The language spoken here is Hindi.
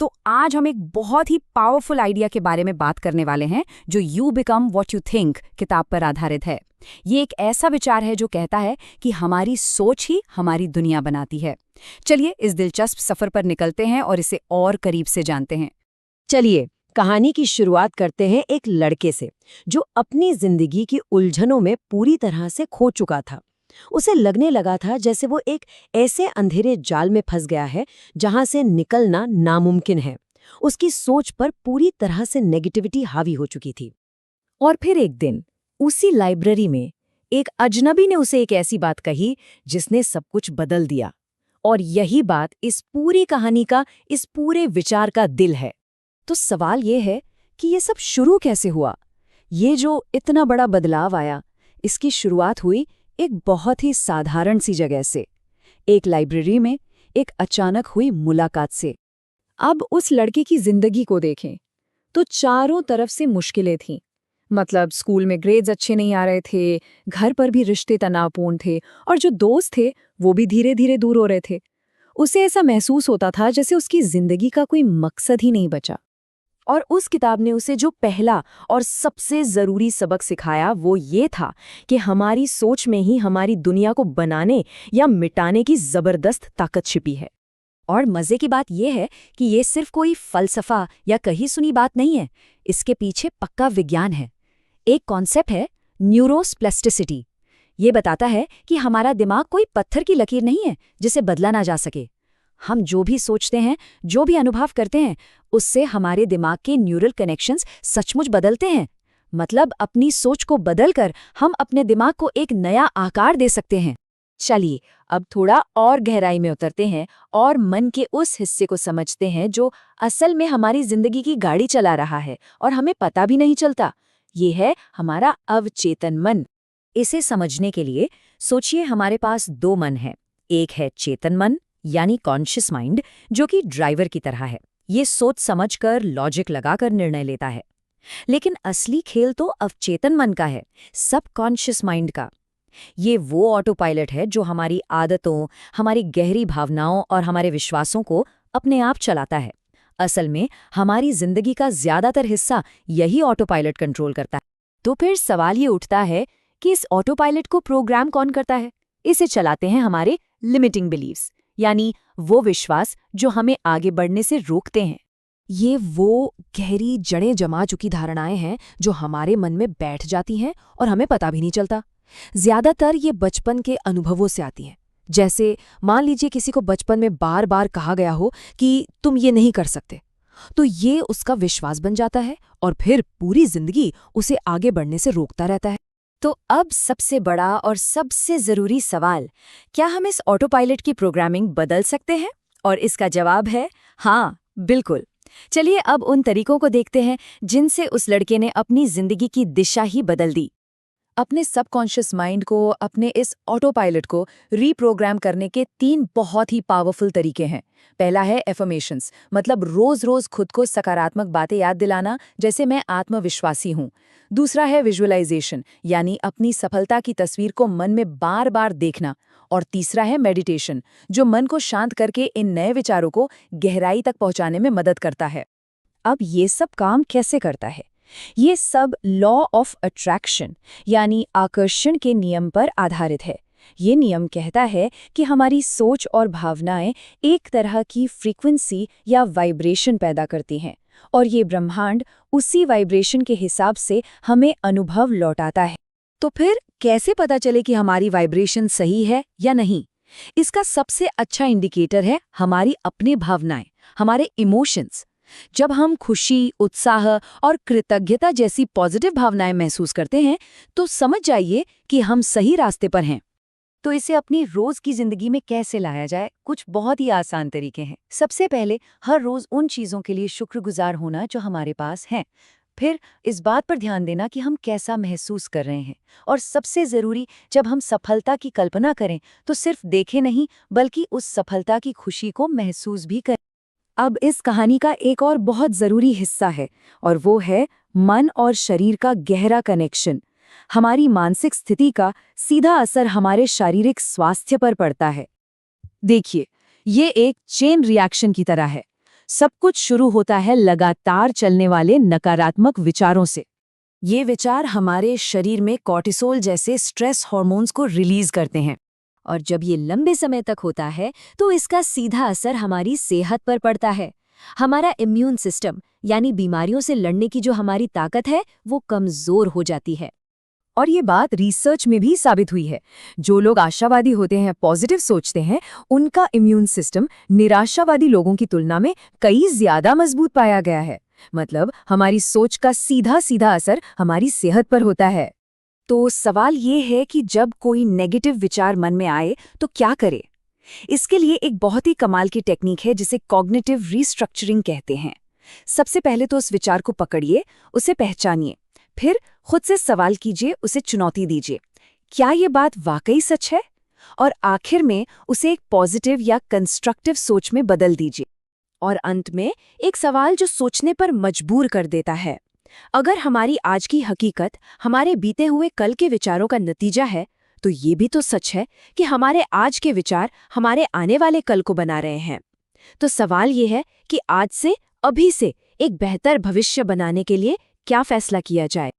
तो आज हम एक बहुत ही पावरफुल आइडिया के बारे में बात करने वाले हैं जो you become what you think किताब पर आधारित है। ये एक ऐसा विचार है जो कहता है कि हमारी सोच ही हमारी दुनिया बनाती है। चलिए इस दिलचस्प सफर पर निकलते हैं और इसे और करीब से जानते हैं। चलिए कहानी की शुरुआत करते हैं एक लड़के से जो अपनी जिंदगी की उलझनों में पूरी तरह से खो चुका था। उसे लगने लगा था जैसे वो एक ऐसे अंधेरे जाल में फंस गया है जहां से निकलना नामुमकिन है। उसकी सोच पर पूरी तरह से नेगेटिविटी हावी हो चुकी थी। और फिर एक दिन उसी लाइब्रेरी में एक अजनबी ने उसे एक ऐसी बात कही जिसने सब कुछ बदल दिया। और यही बात इस पूरी कहानी का, इस पूरे विचार का दिल है। तो सवाल ये है कि ये सब शुरू कैसे हुआ? ये जो इतना बड़ा बदलाव आया, इसकी शुरुआत हुई एक बहुत ही साधारण सी जगह से, एक लाइब्रेरी में एक अचानक हुई मुलाकात से। अब उस लड़के की जिंदगी को देखें तो चारों तरफ से मुश्किलें थीं। मतलब स्कूल में ग्रेड्स अच्छे नहीं आ रहे थे, घर पर भी रिश्ते तनावपूर्ण थे और जो दोस्त थे वो भी धीरे धीरे दूर हो रहे थे। उसे ऐसा महसूस होता था जैसे उसकी जिंदगी का कोई मकसद ही नहीं बचा। और उस किताब ने उसे जो पहला और सबसे ज़रूरी सबक सिखाया वो ये था कि हमारी सोच में ही हमारी दुनिया को बनाने या मिटाने की ज़बरदस्त ताकत छिपी है। और मज़े की बात यह है कि ये सिर्फ कोई फ़लसफ़ा या कहीं सुनी बात नहीं है, इसके पीछे पक्का विज्ञान है। एक कॉन्सेप्ट है न्यूरोप्लास्टिसिटी। ये बताता है कि हमारा दिमाग कोई पत्थर की लकीर नहीं है जिसे बदला ना जा सके। हम जो भी सोचते हैं, जो भी अनुभव करते हैं, उससे हमारे दिमाग के न्यूरल कनेक्शंस सचमुच बदलते हैं। मतलब अपनी सोच को बदलकर हम अपने दिमाग को एक नया आकार दे सकते हैं। चलिए अब थोड़ा और गहराई में उतरते हैं और मन के उस हिस्से को समझते हैं जो असल में हमारी जिंदगी की गाड़ी चला रहा है और हमें पता भी नहीं चलता। ये है हमारा अवचेतन मन। इसे समझने के लिए सोचिए हमारे पास दो मन हैं। एक है चेतन मन यानी कॉन्शियस माइंड, जो कि ड्राइवर की तरह है। ये सोच समझकर, लॉजिक लगाकर निर्णय लेता है। लेकिन असली खेल तो अवचेतन मन का है, सबकॉन्शियस माइंड का। ये वो ऑटो पायलट है जो हमारी आदतों, हमारी गहरी भावनाओं और हमारे विश्वासों को अपने आप चलाता है। असल में हमारी जिंदगी का ज्यादातर हिस्सा यही ऑटो पायलट कंट्रोल करता है। तो फिर सवाल ये उठता है कि इस ऑटो पायलट को प्रोग्राम कौन करता है? इसे चलाते हैं हमारे लिमिटिंग बिलीव्स, यानी वो विश्वास जो हमें आगे बढ़ने से रोकते हैं। ये वो गहरी जड़ें जमा चुकी धारणाएं हैं जो हमारे मन में बैठ जाती हैं और हमें पता भी नहीं चलता। ज्यादातर ये बचपन के अनुभवों से आती हैं। जैसे मान लीजिए किसी को बचपन में बार बार कहा गया हो कि तुम ये नहीं कर सकते, तो ये उसका विश्वास बन जाता है और फिर पूरी जिंदगी उसे आगे बढ़ने से रोकता रहता है। तो अब सबसे बड़ा और सबसे ज़रूरी सवाल, क्या हम इस ऑटो पायलट की प्रोग्रामिंग बदल सकते हैं? और इसका जवाब है हाँ, बिल्कुल। चलिए अब उन तरीकों को देखते हैं जिनसे उस लड़के ने अपनी ज़िंदगी की दिशा ही बदल दी। अपने सबकॉन्शियस माइंड को, अपने इस ऑटो पायलट को रीप्रोग्राम करने के 3 बहुत ही पावरफुल तरीके हैं। पहला है एफर्मेशंस, मतलब रोज-रोज खुद को सकारात्मक बातें याद दिलाना, जैसे मैं आत्मविश्वासी हूँ। दूसरा है विजुअलाइजेशन, यानी अपनी सफलता की तस्वीर को मन में बार-बार देखना। और तीसरा है मेडिटेशन, जो मन को शांत करके इन नए विचारों को गहराई तक पहुंचाने में मदद करता है। अब ये सब काम कैसे करता है? ये सब लॉ ऑफ अट्रैक्शन यानी आकर्षण के नियम पर आधारित है। ये नियम कहता है कि हमारी सोच और भावनाएं एक तरह की फ्रीक्वेंसी या वाइब्रेशन पैदा करती हैं और ये ब्रह्मांड उसी वाइब्रेशन के हिसाब से हमें अनुभव लौटाता है। तो फिर कैसे पता चले कि हमारी वाइब्रेशन सही है या नहीं? इसका सबसे अच्छा इंडिकेटर है हमारी अपनी भावनाएं, हमारे इमोशंस। जब हम खुशी, उत्साह और कृतज्ञता जैसी पॉजिटिव भावनाएं महसूस करते हैं, तो समझ जाइए कि हम सही रास्ते पर हैं। तो इसे अपनी रोज की जिंदगी में कैसे लाया जाए? कुछ बहुत ही आसान तरीके हैं। सबसे पहले, हर रोज उन चीजों के लिए शुक्रगुजार होना जो हमारे पास हैं। फिर इस बात पर ध्यान देना कि हम कैसा महसूस कर रहे हैं। और सबसे जरूरी, जब हम सफलता की कल्पना करें तो सिर्फ देखें नहीं, बल्कि उस सफलता की खुशी को महसूस भी करें। अब इस कहानी का एक और बहुत ज़रूरी हिस्सा है और वो है मन और शरीर का गहरा कनेक्शन। हमारी मानसिक स्थिति का सीधा असर हमारे शारीरिक स्वास्थ्य पर पड़ता है। देखिए, ये एक चेन रिएक्शन की तरह है। सब कुछ शुरू होता है लगातार चलने वाले नकारात्मक विचारों से। ये विचार हमारे शरीर में कॉर्टिसोल जैसे स्ट्रेस हार्मोन्स को रिलीज करते हैं। और जब ये लंबे समय तक होता है तो इसका सीधा असर हमारी सेहत पर पड़ता है। हमारा इम्यून सिस्टम यानी बीमारियों से लड़ने की जो हमारी ताकत है वो कमजोर हो जाती है। और ये बात रिसर्च में भी साबित हुई है। जो लोग आशावादी होते हैं, पॉजिटिव सोचते हैं, उनका इम्यून सिस्टम निराशावादी लोगों की तुलना में कई ज्यादा मजबूत पाया गया है। मतलब हमारी सोच का सीधा सीधा असर हमारी सेहत पर होता है। तो सवाल ये है कि जब कोई नेगेटिव विचार मन में आए तो क्या करे? इसके लिए एक बहुत ही कमाल की टेक्निक है जिसे कॉग्निटिव रीस्ट्रक्चरिंग कहते हैं। सबसे पहले तो उस विचार को पकड़िए, उसे पहचानिए, फिर खुद से सवाल कीजिए, उसे चुनौती दीजिए, क्या ये बात वाकई सच है? और आखिर में उसे एक पॉजिटिव या कंस्ट्रक्टिव सोच में बदल दीजिए। और अंत में एक सवाल जो सोचने पर मजबूर कर देता है, अगर हमारी आज की हकीकत हमारे बीते हुए कल के विचारों का नतीजा है, तो ये भी तो सच है कि हमारे आज के विचार हमारे आने वाले कल को बना रहे हैं। तो सवाल ये है कि आज से, अभी से एक बेहतर भविष्य बनाने के लिए क्या फैसला किया जाए।